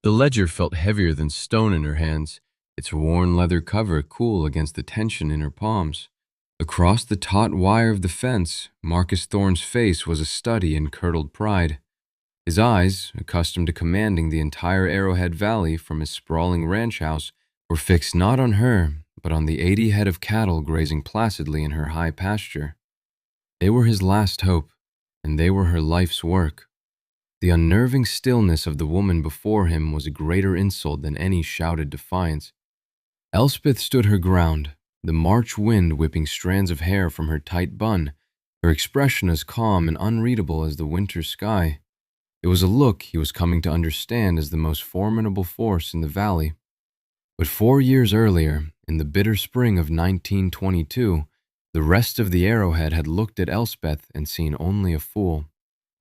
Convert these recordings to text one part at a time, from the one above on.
The ledger felt heavier than stone in her hands, its worn leather cover cool against the tension in her palms. Across the taut wire of the fence, Marcus Thorne's face was a study in curdled pride. His eyes, accustomed to commanding the entire Arrowhead Valley from his sprawling ranch house, were fixed not on her, but on the 80 head of cattle grazing placidly in her high pasture. They were his last hope, and they were her life's work. The unnerving stillness of the woman before him was a greater insult than any shouted defiance. Elspeth stood her ground, the March wind whipping strands of hair from her tight bun, her expression as calm and unreadable as the winter sky. It was a look he was coming to understand as the most formidable force in the valley. But 4 years earlier, in the bitter spring of 1922, the rest of the Arrowhead had looked at Elspeth and seen only a fool.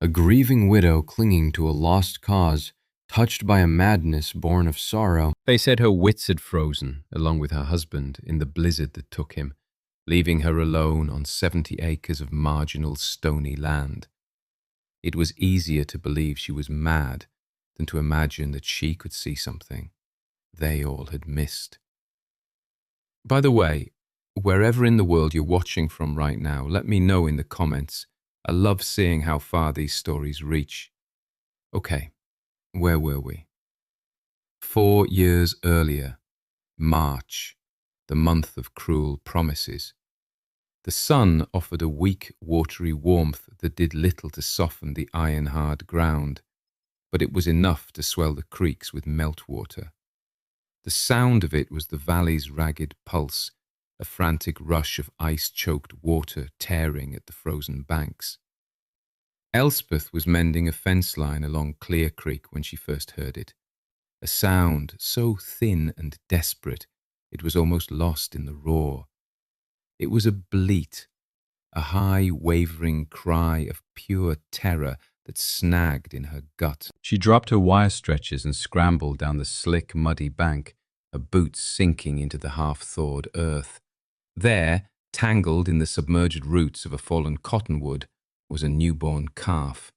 A grieving widow clinging to a lost cause, touched by a madness born of sorrow. They said her wits had frozen, along with her husband, in the blizzard that took him, leaving her alone on 70 acres of marginal stony land. It was easier to believe she was mad than to imagine that she could see something they all had missed. By the way, wherever in the world you're watching from right now, let me know in the comments. I love seeing how far these stories reach. Okay, where were we? 4 years earlier, March, the month of cruel promises. The sun offered a weak, watery warmth that did little to soften the iron-hard ground, but it was enough to swell the creeks with meltwater. The sound of it was the valley's ragged pulse, a frantic rush of ice-choked water tearing at the frozen banks. Elspeth was mending a fence line along Clear Creek when she first heard it, a sound so thin and desperate it was almost lost in the roar. It was a bleat, a high, wavering cry of pure terror that snagged in her gut. She dropped her wire stretchers and scrambled down the slick, muddy bank, her boots sinking into the half-thawed earth. There, tangled in the submerged roots of a fallen cottonwood, was a newborn calf.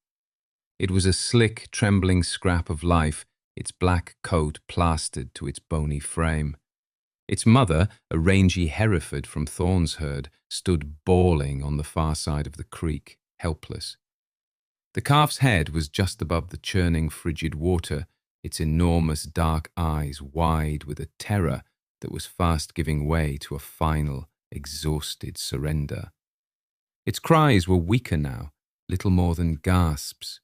It was a slick, trembling scrap of life, its black coat plastered to its bony frame. Its mother, a rangy Hereford from Thorne's herd, stood bawling on the far side of the creek, helpless. The calf's head was just above the churning, frigid water, its enormous dark eyes wide with a terror that was fast giving way to a final, exhausted surrender. Its cries were weaker now, little more than gasps.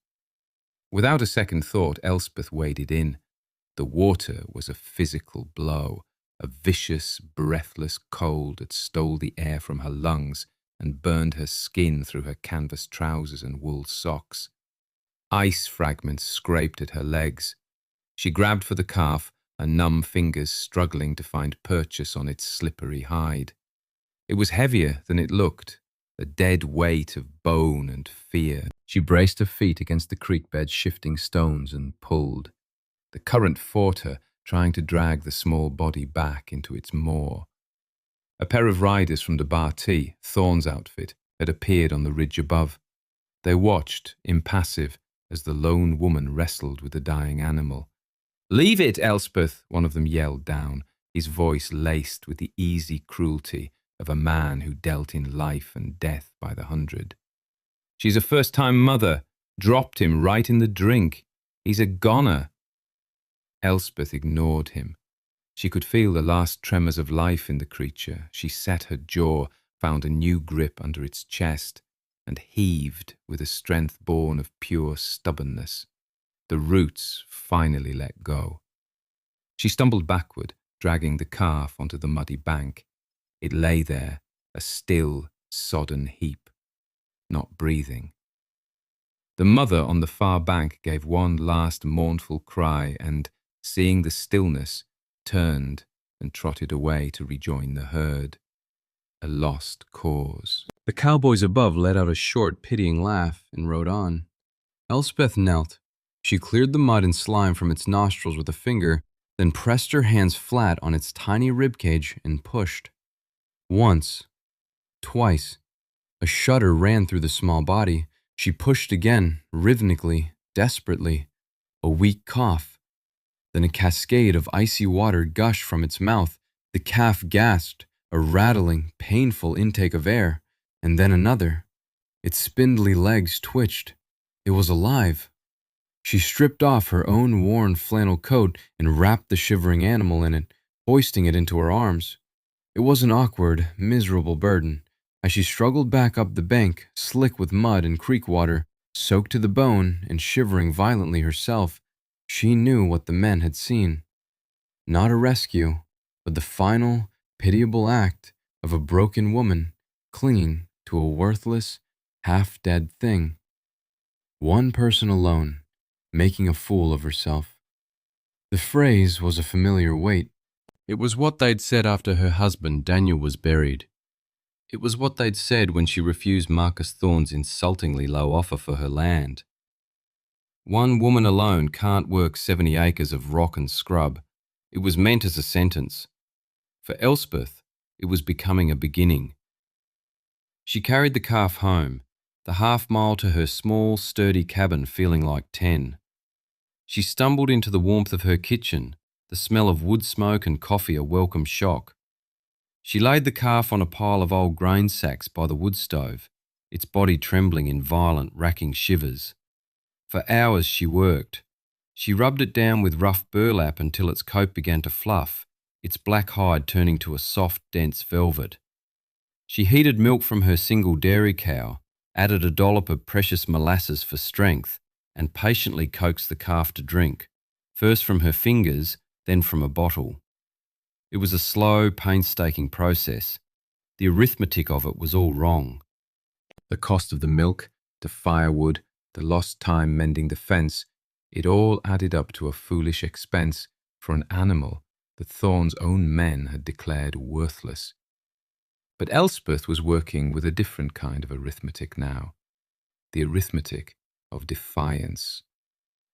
Without a second thought, Elspeth waded in. The water was a physical blow, a vicious, breathless cold that stole the air from her lungs and burned her skin through her canvas trousers and wool socks. Ice fragments scraped at her legs. She grabbed for the calf, her numb fingers struggling to find purchase on its slippery hide. It was heavier than it looked, a dead weight of bone and fear. She braced her feet against the creek bed's shifting stones and pulled. The current fought her, trying to drag the small body back into its maw. A pair of riders from the Bartee, Thorne's outfit, had appeared on the ridge above. They watched, impassive, as the lone woman wrestled with the dying animal. "Leave it, Elspeth," one of them yelled down, his voice laced with the easy cruelty of a man who dealt in life and death by the hundred. "She's a first-time mother. Dropped him right in the drink. He's a goner." Elspeth ignored him. She could feel the last tremors of life in the creature. She set her jaw, found a new grip under its chest, and heaved with a strength born of pure stubbornness. The roots finally let go. She stumbled backward, dragging the calf onto the muddy bank. It lay there, a still, sodden heap, not breathing. The mother on the far bank gave one last mournful cry and, seeing the stillness, turned and trotted away to rejoin the herd. A lost cause. The cowboys above let out a short, pitying laugh and rode on. Elspeth knelt. She cleared the mud and slime from its nostrils with a finger, then pressed her hands flat on its tiny ribcage and pushed. Once. Twice. A shudder ran through the small body. She pushed again, rhythmically, desperately. A weak cough. Then a cascade of icy water gushed from its mouth. The calf gasped, a rattling, painful intake of air, and then another. Its spindly legs twitched. It was alive. She stripped off her own worn flannel coat and wrapped the shivering animal in it, hoisting it into her arms. It was an awkward, miserable burden. As she struggled back up the bank, slick with mud and creek water, soaked to the bone and shivering violently herself, she knew what the men had seen. Not a rescue, but the final, pitiable act of a broken woman clinging to a worthless, half-dead thing. One person alone, making a fool of herself. The phrase was a familiar weight. It was what they'd said after her husband Daniel was buried. It was what they'd said when she refused Marcus Thorne's insultingly low offer for her land. One woman alone can't work 70 acres of rock and scrub. It was meant as a sentence. For Elspeth, it was becoming a beginning. She carried the calf home, the half-mile to her small, sturdy cabin feeling like 10. She stumbled into the warmth of her kitchen, the smell of wood smoke and coffee a welcome shock. She laid the calf on a pile of old grain sacks by the wood stove, its body trembling in violent, racking shivers. For hours she worked. She rubbed it down with rough burlap until its coat began to fluff, its black hide turning to a soft, dense velvet. She heated milk from her single dairy cow, added a dollop of precious molasses for strength, and patiently coaxed the calf to drink, first from her fingers, then from a bottle. It was a slow, painstaking process. The arithmetic of it was all wrong. The cost of the milk, the firewood, the lost time mending the fence, it all added up to a foolish expense for an animal that Thorne's own men had declared worthless. But Elspeth was working with a different kind of arithmetic now, the arithmetic of defiance.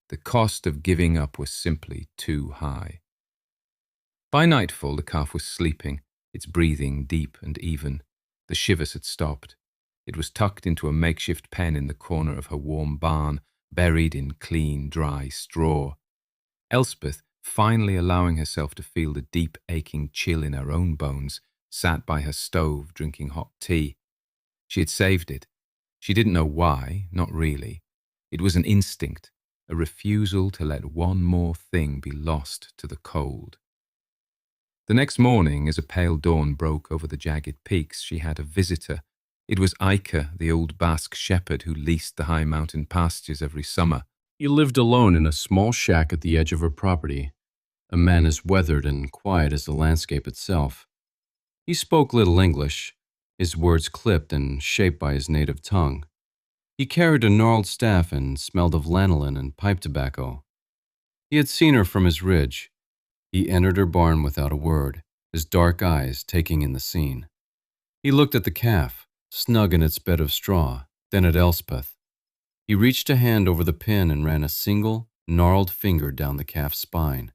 The cost of giving up was simply too high. By nightfall, the calf was sleeping, its breathing deep and even. The shivers had stopped. It was tucked into a makeshift pen in the corner of her warm barn, buried in clean, dry straw. Elspeth, finally allowing herself to feel the deep, aching chill in her own bones, sat by her stove drinking hot tea. She had saved it. She didn't know why, not really. It was an instinct, a refusal to let one more thing be lost to the cold. The next morning, as a pale dawn broke over the jagged peaks, she had a visitor. It was Iker, the old Basque shepherd who leased the high mountain pastures every summer. He lived alone in a small shack at the edge of her property, a man as weathered and quiet as the landscape itself. He spoke little English, his words clipped and shaped by his native tongue. He carried a gnarled staff and smelled of lanolin and pipe tobacco. He had seen her from his ridge. He entered her barn without a word, his dark eyes taking in the scene. He looked at the calf, snug in its bed of straw, then at Elspeth. He reached a hand over the pen and ran a single, gnarled finger down the calf's spine.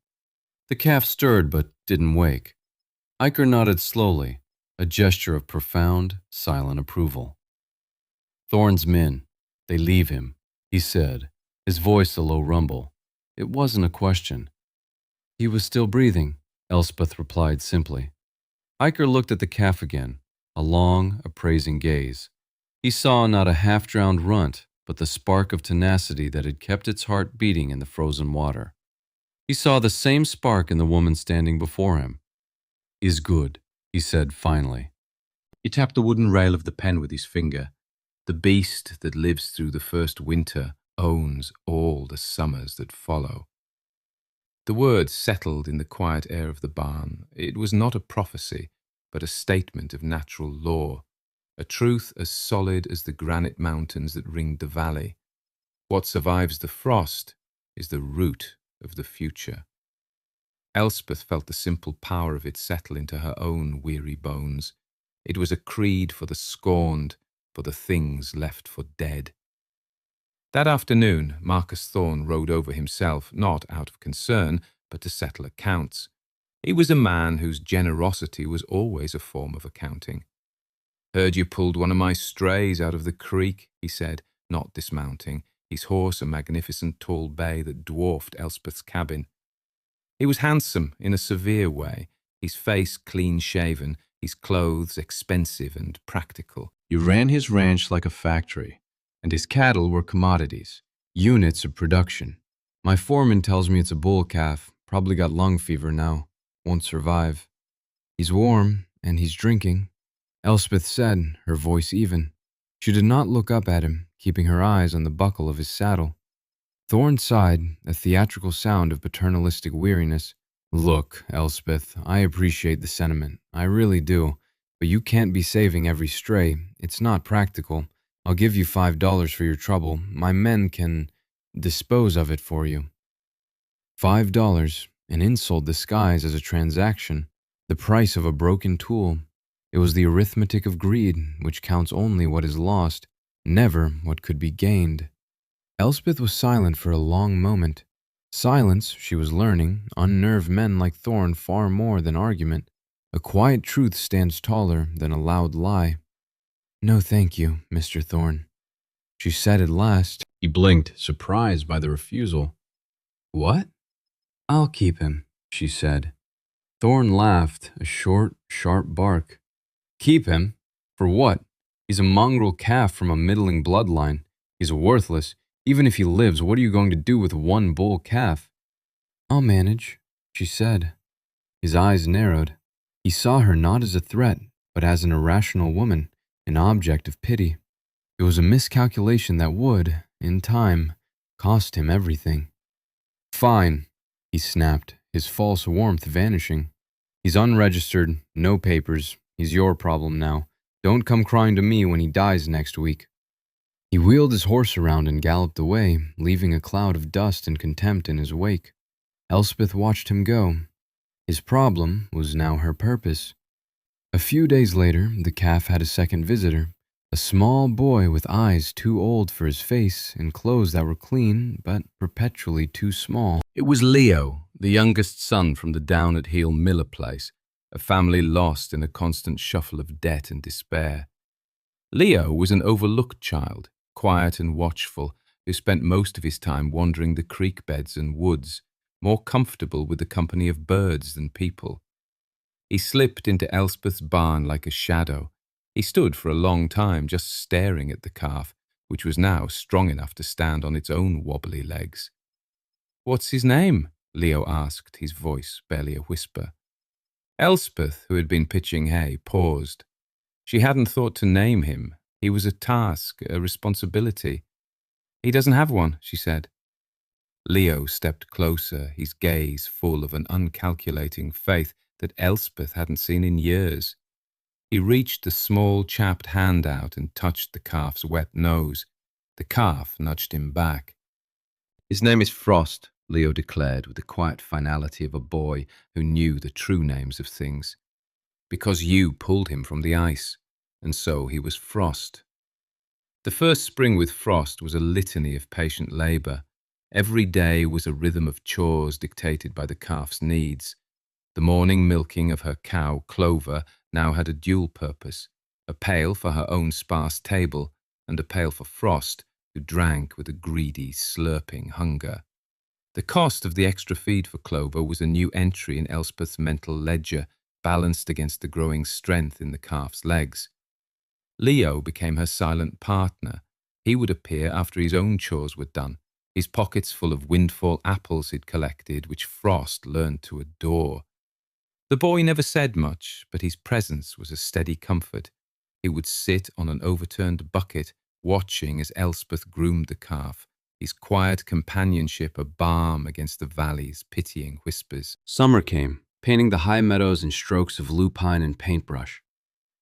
The calf stirred but didn't wake. Iker nodded slowly, a gesture of profound, silent approval. "Thorne's men, they leave him," he said, his voice a low rumble. It wasn't a question. "He was still breathing," Elspeth replied simply. Iker looked at the calf again, a long, appraising gaze. He saw not a half-drowned runt, but the spark of tenacity that had kept its heart beating in the frozen water. He saw the same spark in the woman standing before him. "Is good," he said finally. He tapped the wooden rail of the pen with his finger. "The beast that lives through the first winter owns all the summers that follow." The words settled in the quiet air of the barn. It was not a prophecy, but a statement of natural law, a truth as solid as the granite mountains that ringed the valley. What survives the frost is the root of the future. Elspeth felt the simple power of it settle into her own weary bones. It was a creed for the scorned, for the things left for dead. That afternoon, Marcus Thorne rode over himself, not out of concern, but to settle accounts. He was a man whose generosity was always a form of accounting. "Heard you pulled one of my strays out of the creek," he said, not dismounting, his horse a magnificent tall bay that dwarfed Elspeth's cabin. He was handsome in a severe way, his face clean-shaven, his clothes expensive and practical. He ran his ranch like a factory, and his cattle were commodities, units of production. My foreman tells me it's a bull calf, probably got lung fever now, won't survive. He's warm, and he's drinking, Elspeth said, her voice even. She did not look up at him, keeping her eyes on the buckle of his saddle. Thorne sighed, a theatrical sound of paternalistic weariness. Look, Elspeth, I appreciate the sentiment. I really do. But you can't be saving every stray. It's not practical. I'll give you $5 for your trouble. My men can dispose of it for you. $5, an insult disguised as a transaction, the price of a broken tool. It was the arithmetic of greed, which counts only what is lost, never what could be gained. Elspeth was silent for a long moment. Silence, she was learning, unnerved men like Thorne far more than argument. A quiet truth stands taller than a loud lie. No, thank you, Mr. Thorne, she said at last. He blinked, surprised by the refusal. What? I'll keep him, she said. Thorne laughed, a short, sharp bark. Keep him? For what? He's a mongrel calf from a middling bloodline. He's worthless. Even if he lives, what are you going to do with one bull calf? I'll manage, she said. His eyes narrowed. He saw her not as a threat, but as an irrational woman, an object of pity. It was a miscalculation that would, in time, cost him everything. Fine, he snapped, his false warmth vanishing. He's unregistered, no papers. He's your problem now. Don't come crying to me when he dies next week. He wheeled his horse around and galloped away, leaving a cloud of dust and contempt in his wake. Elspeth watched him go. His problem was now her purpose. A few days later, the calf had a second visitor, a small boy with eyes too old for his face and clothes that were clean but perpetually too small. It was Leo, the youngest son from the down-at-heel Miller place, a family lost in a constant shuffle of debt and despair. Leo was an overlooked child, quiet and watchful, who spent most of his time wandering the creek beds and woods, more comfortable with the company of birds than people. He slipped into Elspeth's barn like a shadow. He stood for a long time just staring at the calf, which was now strong enough to stand on its own wobbly legs. "What's his name?" Leo asked, his voice barely a whisper. Elspeth, who had been pitching hay, paused. She hadn't thought to name him. He was a task, a responsibility. "He doesn't have one," she said. Leo stepped closer, his gaze full of an uncalculating faith that Elspeth hadn't seen in years. He reached the small, chapped hand out and touched the calf's wet nose. The calf nudged him back. "His name is Frost," Leo declared with the quiet finality of a boy who knew the true names of things. "Because you pulled him from the ice, and so he was Frost." The first spring with Frost was a litany of patient labour. Every day was a rhythm of chores dictated by the calf's needs. The morning milking of her cow, Clover, now had a dual purpose, a pail for her own sparse table and a pail for Frost, who drank with a greedy, slurping hunger. The cost of the extra feed for Clover was a new entry in Elspeth's mental ledger, balanced against the growing strength in the calf's legs. Leo became her silent partner. He would appear after his own chores were done, his pockets full of windfall apples he'd collected, which Frost learned to adore. The boy never said much, but his presence was a steady comfort. He would sit on an overturned bucket, watching as Elspeth groomed the calf, his quiet companionship a balm against the valley's pitying whispers. Summer came, painting the high meadows in strokes of lupine and paintbrush.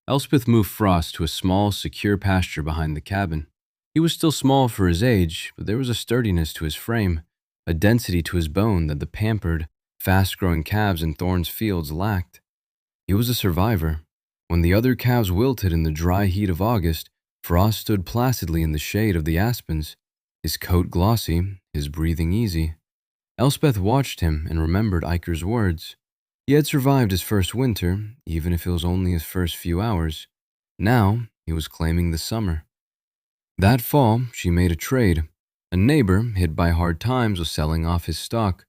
Elspeth moved Frost to a small, secure pasture behind the cabin. He was still small for his age, but there was a sturdiness to his frame, a density to his bone that the pampered, fast-growing calves in Thorne's fields lacked. He was a survivor. When the other calves wilted in the dry heat of August, Frost stood placidly in the shade of the aspens, his coat glossy, his breathing easy. Elspeth watched him and remembered Iker's words. He had survived his first winter, even if it was only his first few hours. Now he was claiming the summer. That fall, she made a trade. A neighbor, hit by hard times, was selling off his stock.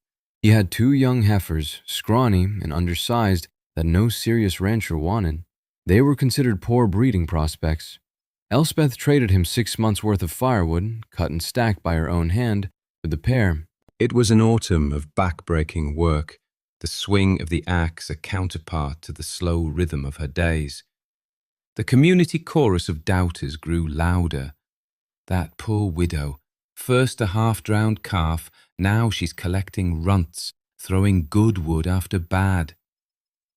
He had 2 young heifers, scrawny and undersized, that no serious rancher wanted. They were considered poor breeding prospects. Elspeth traded him 6 months' worth of firewood, cut and stacked by her own hand, for the pair. It was an autumn of back-breaking work, the swing of the axe a counterpart to the slow rhythm of her days. The community chorus of doubters grew louder. That poor widow, first a half-drowned calf, now she's collecting runts, throwing good wood after bad.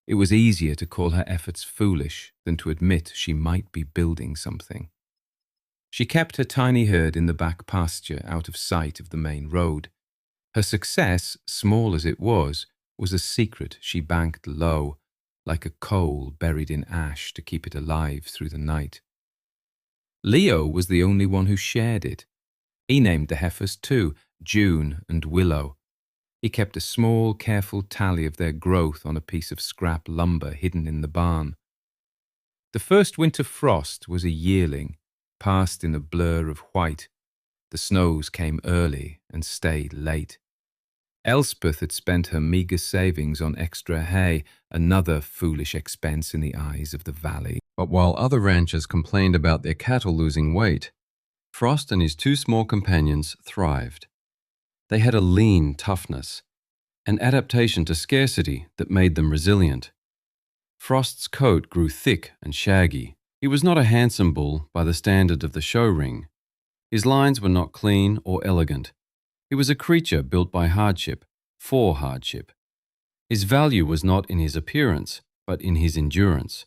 It was easier to call her efforts foolish than to admit she might be building something. She kept her tiny herd in the back pasture out of sight of the main road. Her success, small as it was a secret she banked low, like a coal buried in ash to keep it alive through the night. Leo was the only one who shared it. He named the heifers too, June and Willow. He kept a small, careful tally of their growth on a piece of scrap lumber hidden in the barn. The first winter frost was a yearling, passed in a blur of white. The snows came early and stayed late. Elspeth had spent her meagre savings on extra hay, another foolish expense in the eyes of the valley. But while other ranchers complained about their cattle losing weight, Frost and his 2 small companions thrived. They had a lean toughness, an adaptation to scarcity that made them resilient. Frost's coat grew thick and shaggy. He was not a handsome bull by the standard of the show ring. His lines were not clean or elegant. He was a creature built by hardship, for hardship. His value was not in his appearance, but in his endurance.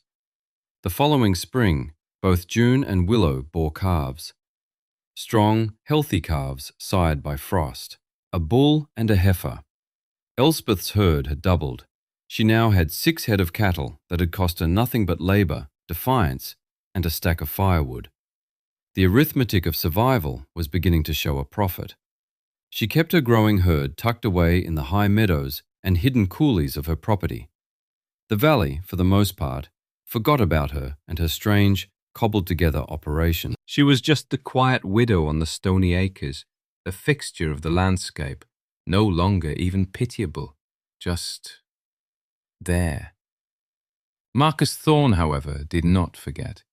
The following spring, both June and Willow bore calves. Strong, healthy calves sired by Frost, a bull and a heifer. Elspeth's herd had doubled. She now had 6 head of cattle that had cost her nothing but labor, defiance, and a stack of firewood. The arithmetic of survival was beginning to show a profit. She kept her growing herd tucked away in the high meadows and hidden coulees of her property. The valley, for the most part, forgot about her and her strange, cobbled-together operation. She was just the quiet widow on the stony acres, a fixture of the landscape, no longer even pitiable, just there. Marcus Thorne, however, did not forget.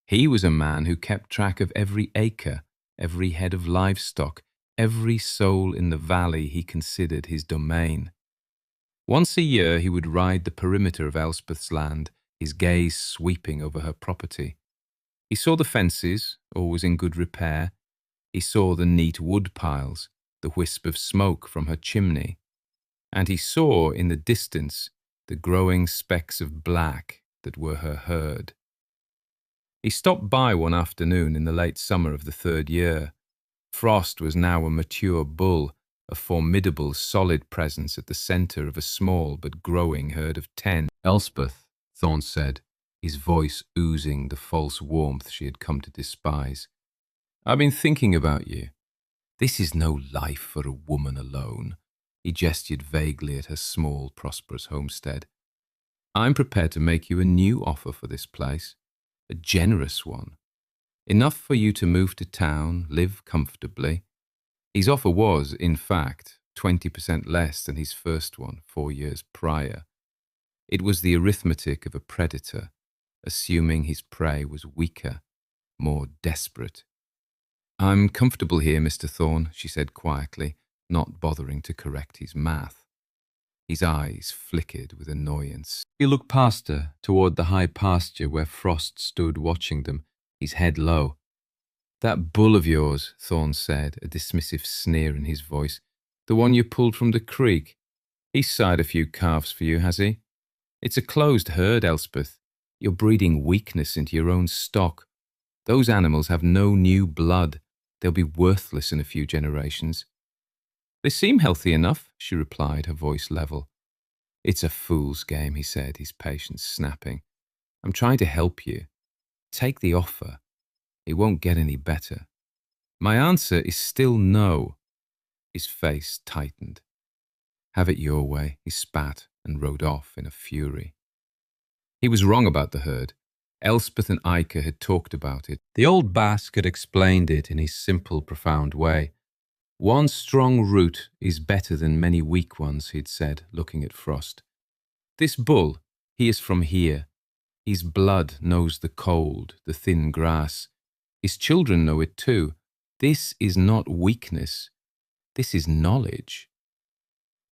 He was a man who kept track of every acre, every head of livestock, every soul in the valley he considered his domain. Once a year he would ride the perimeter of Elspeth's land, his gaze sweeping over her property. He saw the fences, always in good repair. He saw the neat wood piles, the wisp of smoke from her chimney. And he saw in the distance the growing specks of black that were her herd. He stopped by one afternoon in the late summer of the 3rd year. Frost was now a mature bull, a formidable, solid presence at the centre of a small but growing herd of 10. Elspeth, Thorne said, his voice oozing the false warmth she had come to despise. I've been thinking about you. This is no life for a woman alone. He gestured vaguely at her small, prosperous homestead. I'm prepared to make you a new offer for this place, a generous one. Enough for you to move to town, live comfortably. His offer was, in fact, 20% less than his first one 4 years prior. It was the arithmetic of a predator, assuming his prey was weaker, more desperate. I'm comfortable here, Mr. Thorne, she said quietly, not bothering to correct his math. His eyes flickered with annoyance. He looked past her, toward the high pasture where Frost stood watching them, his head low. That bull of yours, Thorne said, a dismissive sneer in his voice, the one you pulled from the creek. He's sired a few calves for you, has he? It's a closed herd, Elspeth. You're breeding weakness into your own stock. Those animals have no new blood. They'll be worthless in a few generations. They seem healthy enough, she replied, her voice level. It's a fool's game, he said, his patience snapping. I'm trying to help you. Take the offer. It won't get any better. My answer is still no. His face tightened. Have it your way, he spat and rode off in a fury. He was wrong about the herd. Elspeth and Iker had talked about it. The old Basque had explained it in his simple, profound way. One strong root is better than many weak ones, he'd said, looking at Frost. This bull, he is from here. His blood knows the cold, the thin grass. His children know it too. This is not weakness. This is knowledge.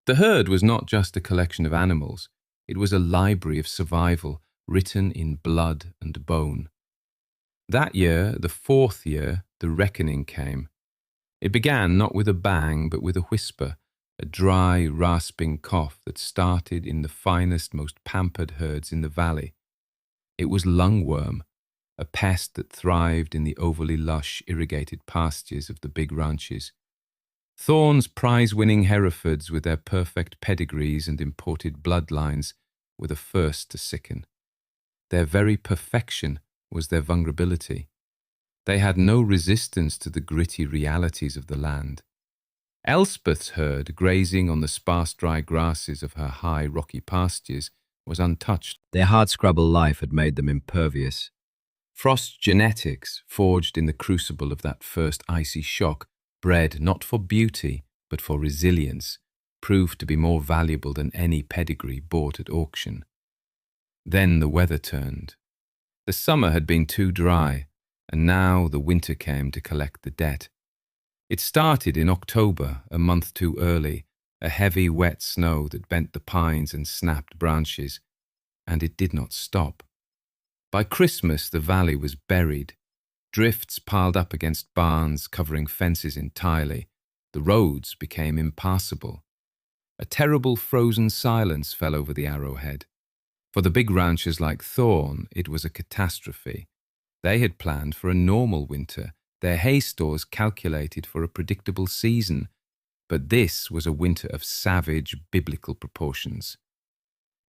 The herd was not just a collection of animals. It was a library of survival written in blood and bone. That year, the 4th year, the reckoning came. It began not with a bang, but with a whisper, a dry, rasping cough that started in the finest, most pampered herds in the valley. It was lungworm, a pest that thrived in the overly lush, irrigated pastures of the big ranches. Thorne's prize-winning Herefords, with their perfect pedigrees and imported bloodlines, were the first to sicken. Their very perfection was their vulnerability. They had no resistance to the gritty realities of the land. Elspeth's herd, grazing on the sparse dry grasses of her high rocky pastures, was untouched. Their hardscrabble life had made them impervious. Frost's genetics, forged in the crucible of that first icy shock, bred not for beauty, but for resilience, proved to be more valuable than any pedigree bought at auction. Then the weather turned. The summer had been too dry, and now the winter came to collect the debt. It started in October, a month too early, a heavy, wet snow that bent the pines and snapped branches, and it did not stop. By Christmas, the valley was buried. Drifts piled up against barns, covering fences entirely. The roads became impassable. A terrible frozen silence fell over the Arrowhead. For the big ranchers like Thorne, it was a catastrophe. They had planned for a normal winter, their hay stores calculated for a predictable season, but this was a winter of savage, biblical proportions.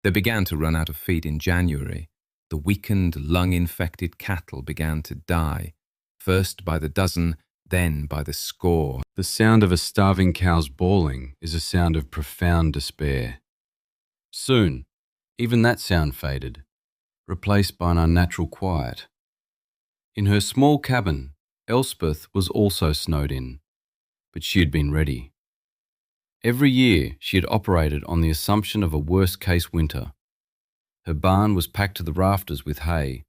They began to run out of feed in January. The weakened, lung-infected cattle began to die, first by the dozen, then by the score. The sound of a starving cow's bawling is a sound of profound despair. Soon, even that sound faded, replaced by an unnatural quiet. In her small cabin, Elspeth was also snowed in, but she had been ready. Every year, she had operated on the assumption of a worst-case winter. Her barn was packed to the rafters with hay.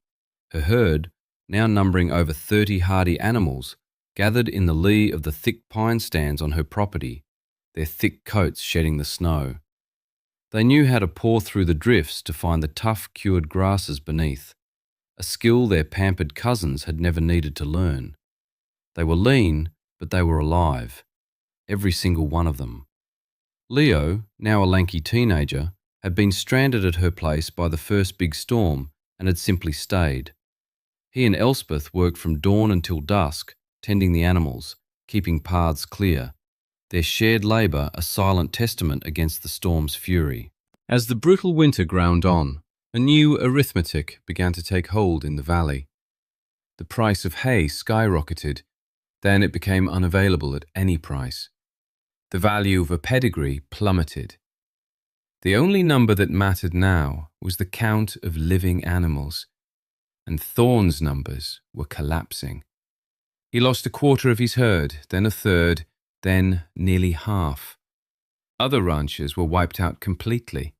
Her herd, now numbering over 30 hardy animals, gathered in the lee of the thick pine stands on her property, their thick coats shedding the snow. They knew how to paw through the drifts to find the tough, cured grasses beneath, a skill their pampered cousins had never needed to learn. They were lean, but they were alive, every single one of them. Leo, now a lanky teenager, had been stranded at her place by the first big storm and had simply stayed. He and Elspeth worked from dawn until dusk, tending the animals, keeping paths clear, their shared labour a silent testament against the storm's fury. As the brutal winter ground on, a new arithmetic began to take hold in the valley. The price of hay skyrocketed, then it became unavailable at any price. The value of a pedigree plummeted. The only number that mattered now was the count of living animals, and Thorne's numbers were collapsing. He lost a quarter of his herd, then a third, then nearly half. Other ranchers were wiped out completely.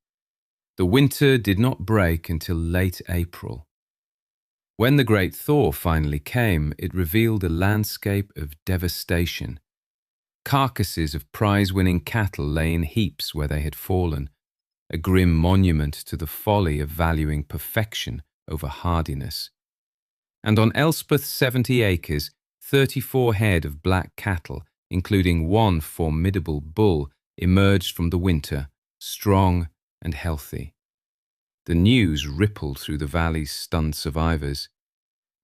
The winter did not break until late April. When the great thaw finally came, it revealed a landscape of devastation. Carcasses of prize-winning cattle lay in heaps where they had fallen, a grim monument to the folly of valuing perfection over hardiness. And on Elspeth's 70 acres, 34 head of black cattle, including one formidable bull, emerged from the winter, strong and healthy. The news rippled through the valley's stunned survivors.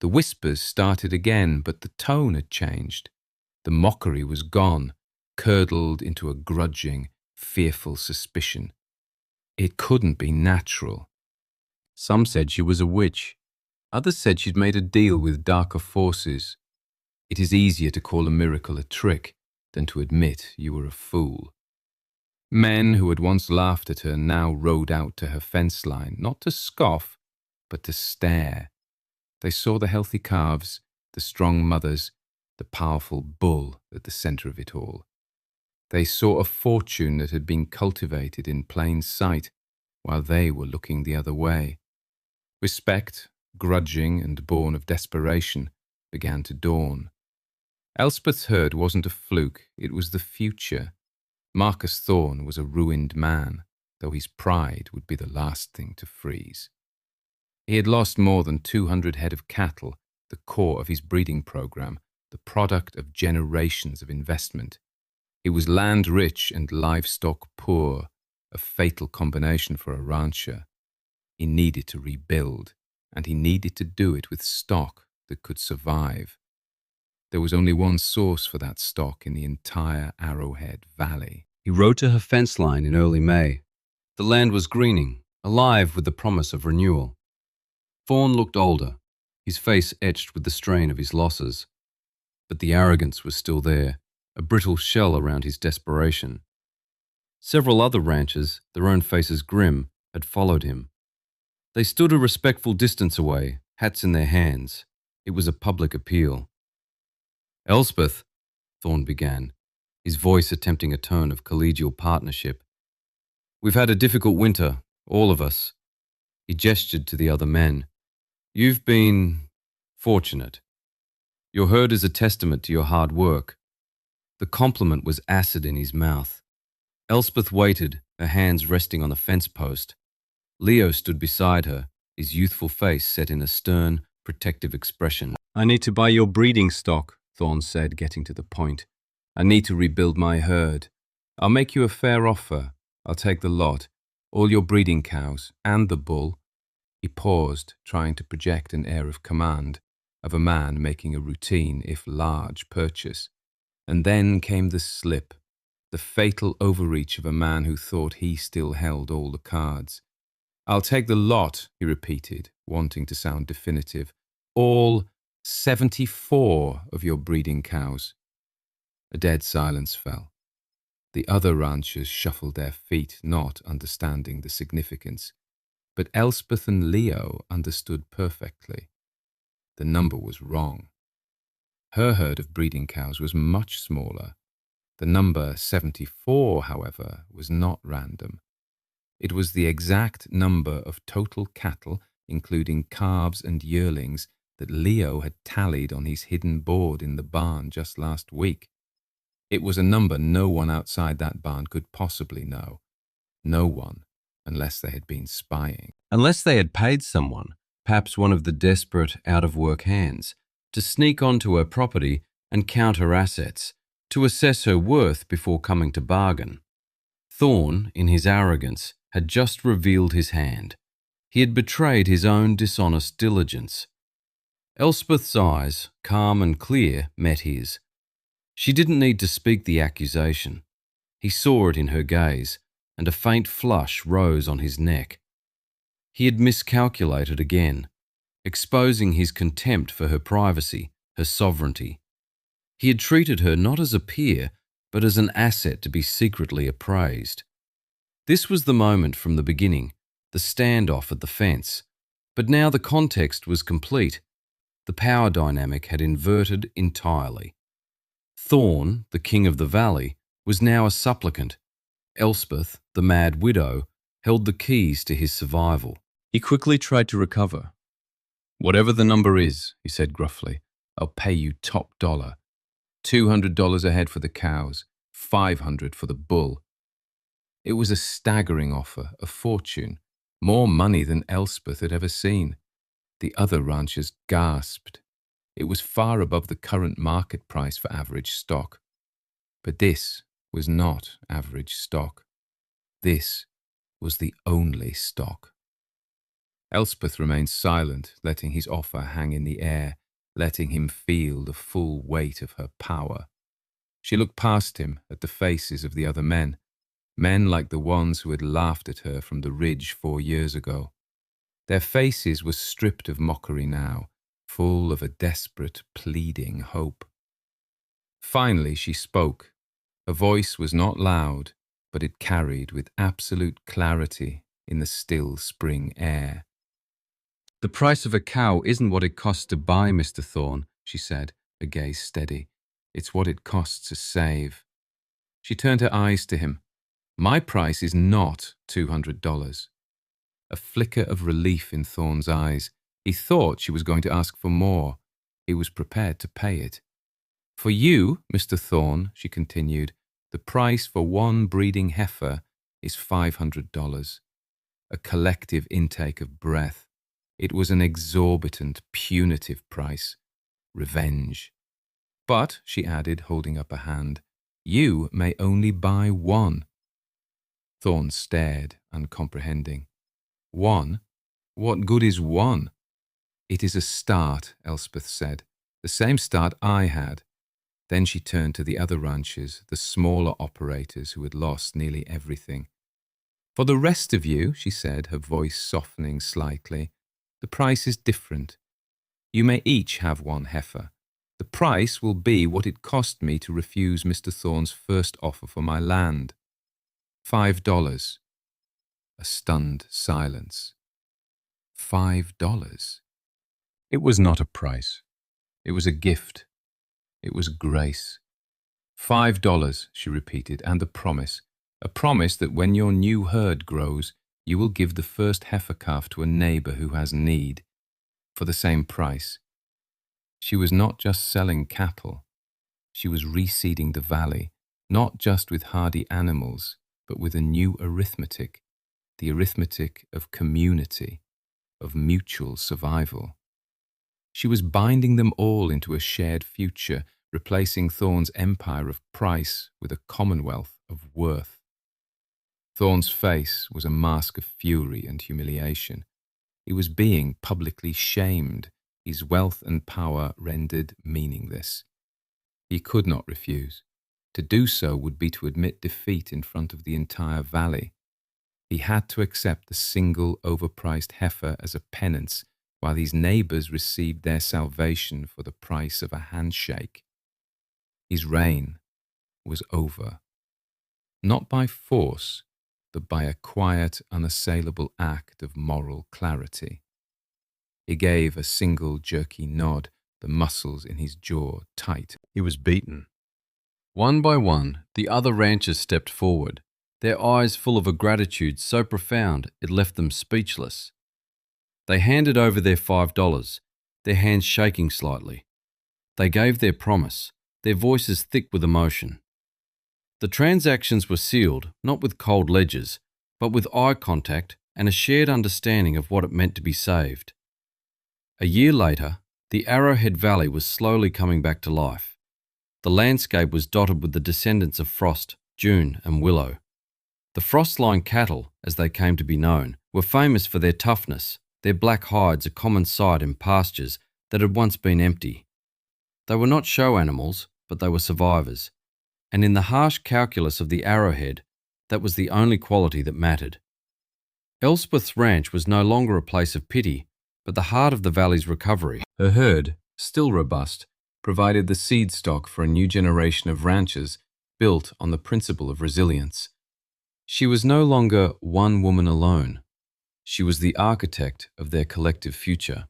The whispers started again, but the tone had changed. The mockery was gone, curdled into a grudging, fearful suspicion. It couldn't be natural. Some said she was a witch. Others said she'd made a deal with darker forces. It is easier to call a miracle a trick than to admit you were a fool. Men who had once laughed at her now rode out to her fence line, not to scoff, but to stare. They saw the healthy calves, the strong mothers, the powerful bull at the center of it all. They saw a fortune that had been cultivated in plain sight, while they were looking the other way. Respect, grudging and born of desperation, began to dawn. Elspeth's herd wasn't a fluke, it was the future. Marcus Thorne was a ruined man, though his pride would be the last thing to freeze. He had lost more than 200 head of cattle, the core of his breeding program, the product of generations of investment. He was land-rich and livestock poor, a fatal combination for a rancher. He needed to rebuild, and he needed to do it with stock that could survive. There was only one source for that stock in the entire Arrowhead Valley. He rode to her fence line in early May. The land was greening, alive with the promise of renewal. Thorne looked older, his face etched with the strain of his losses. But the arrogance was still there, a brittle shell around his desperation. Several other ranchers, their own faces grim, had followed him. They stood a respectful distance away, hats in their hands. It was a public appeal. "Elspeth," Thorne began, his voice attempting a tone of collegial partnership. "We've had a difficult winter, all of us." He gestured to the other men. "You've been fortunate. Your herd is a testament to your hard work." The compliment was acid in his mouth. Elspeth waited, her hands resting on the fence post. Leo stood beside her, his youthful face set in a stern, protective expression. "I need to buy your breeding stock," Thorne said, getting to the point. "I need to rebuild my herd. I'll make you a fair offer. I'll take the lot, all your breeding cows, and the bull." He paused, trying to project an air of command, of a man making a routine, if large, purchase. And then came the slip, the fatal overreach of a man who thought he still held all the cards. "I'll take the lot," he repeated, wanting to sound definitive. "All 74 of your breeding cows." A dead silence fell. The other ranchers shuffled their feet, not understanding the significance. But Elspeth and Leo understood perfectly. The number was wrong. Her herd of breeding cows was much smaller. The number 74, however, was not random. It was the exact number of total cattle, including calves and yearlings, that Leo had tallied on his hidden board in the barn just last week. It was a number no one outside that barn could possibly know. No one, unless they had been spying. Unless they had paid someone, perhaps one of the desperate, out-of-work hands, to sneak onto her property and count her assets, to assess her worth before coming to bargain. Thorne, in his arrogance, had just revealed his hand. He had betrayed his own dishonest diligence. Elspeth's eyes, calm and clear, met his. She didn't need to speak the accusation. He saw it in her gaze, and a faint flush rose on his neck. He had miscalculated again, exposing his contempt for her privacy, her sovereignty. He had treated her not as a peer, but as an asset to be secretly appraised. This was the moment from the beginning, the standoff at the fence. But now the context was complete. The power dynamic had inverted entirely. Thorne, the king of the valley, was now a supplicant. Elspeth, the mad widow, held the keys to his survival. He quickly tried to recover. "Whatever the number is," he said gruffly, "I'll pay you top dollar. $200 a head for the cows, $500 for the bull." It was a staggering offer, a fortune, more money than Elspeth had ever seen. The other ranchers gasped. It was far above the current market price for average stock. But this was not average stock. This was the only stock. Elspeth remained silent, letting his offer hang in the air, letting him feel the full weight of her power. She looked past him at the faces of the other men, men like the ones who had laughed at her from the ridge 4 years ago. Their faces were stripped of mockery now, full of a desperate, pleading hope. Finally she spoke. Her voice was not loud, but it carried with absolute clarity in the still spring air. "The price of a cow isn't what it costs to buy, Mr. Thorne," she said, her gaze steady. "It's what it costs to save." She turned her eyes to him. My price is not $200. A flicker of relief in Thorne's eyes. He thought she was going to ask for more. He was prepared to pay it. For you, Mr. Thorne, she continued, the price for one breeding heifer is $500. A collective intake of breath. It was an exorbitant, punitive price. Revenge. But, she added, holding up a hand, you may only buy one. Thorne stared, uncomprehending. One? What good is one? It is a start, Elspeth said. The same start I had. Then she turned to the other ranchers, the smaller operators who had lost nearly everything. For the rest of you, she said, her voice softening slightly, the price is different. You may each have one heifer. The price will be what it cost me to refuse Mr. Thorne's first offer for my land. $5. A stunned silence. $5. It was not a price. It was a gift. It was grace. $5, she repeated, and a promise that when your new herd grows, you will give the first heifer calf to a neighbor who has need, for the same price. She was not just selling cattle. She was reseeding the valley, not just with hardy animals, but with a new arithmetic, the arithmetic of community, of mutual survival. She was binding them all into a shared future, replacing Thorne's empire of price with a commonwealth of worth. Thorne's face was a mask of fury and humiliation. He was being publicly shamed, his wealth and power rendered meaningless. He could not refuse. To do so would be to admit defeat in front of the entire valley. He had to accept the single overpriced heifer as a penance, while his neighbors received their salvation for the price of a handshake. His reign was over. Not by force, but by a quiet, unassailable act of moral clarity. He gave a single jerky nod, the muscles in his jaw tight. He was beaten. One by one, the other ranchers stepped forward, their eyes full of a gratitude so profound it left them speechless. They handed over their $5, their hands shaking slightly. They gave their promise, their voices thick with emotion. The transactions were sealed, not with cold ledgers, but with eye contact and a shared understanding of what it meant to be saved. A year later, the Arrowhead Valley was slowly coming back to life. The landscape was dotted with the descendants of Frost, June, and Willow. The Frost-line cattle, as they came to be known, were famous for their toughness, their black hides a common sight in pastures that had once been empty. They were not show animals, but they were survivors. And in the harsh calculus of the Arrowhead, that was the only quality that mattered. Elspeth's ranch was no longer a place of pity, but the heart of the valley's recovery. Her herd, still robust, provided the seed stock for a new generation of ranchers built on the principle of resilience. She was no longer one woman alone. She was the architect of their collective future.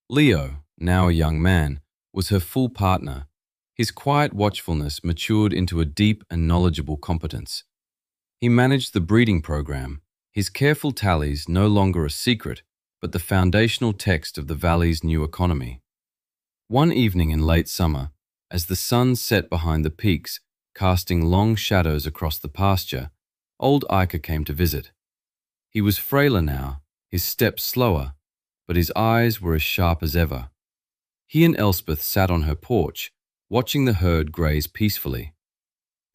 Leo, now a young man, was her full partner. His quiet watchfulness matured into a deep and knowledgeable competence. He managed the breeding program, his careful tallies no longer a secret, but the foundational text of the valley's new economy. One evening in late summer, as the sun set behind the peaks, casting long shadows across the pasture, old Ica came to visit. He was frailer now, his steps slower, but his eyes were as sharp as ever. He and Elspeth sat on her porch, watching the herd graze peacefully.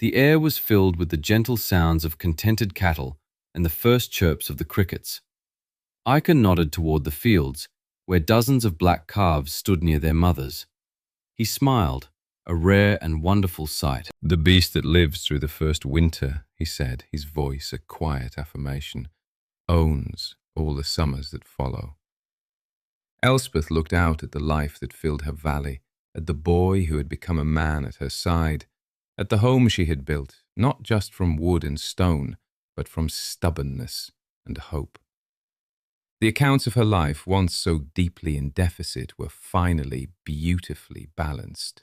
The air was filled with the gentle sounds of contented cattle and the first chirps of the crickets. Ica nodded toward the fields, where dozens of black calves stood near their mothers. He smiled, a rare and wonderful sight. The beast that lives through the first winter, he said, his voice a quiet affirmation, owns all the summers that follow. Elspeth looked out at the life that filled her valley, at the boy who had become a man at her side, at the home she had built, not just from wood and stone, but from stubbornness and hope. The accounts of her life, once so deeply in deficit, were finally beautifully balanced.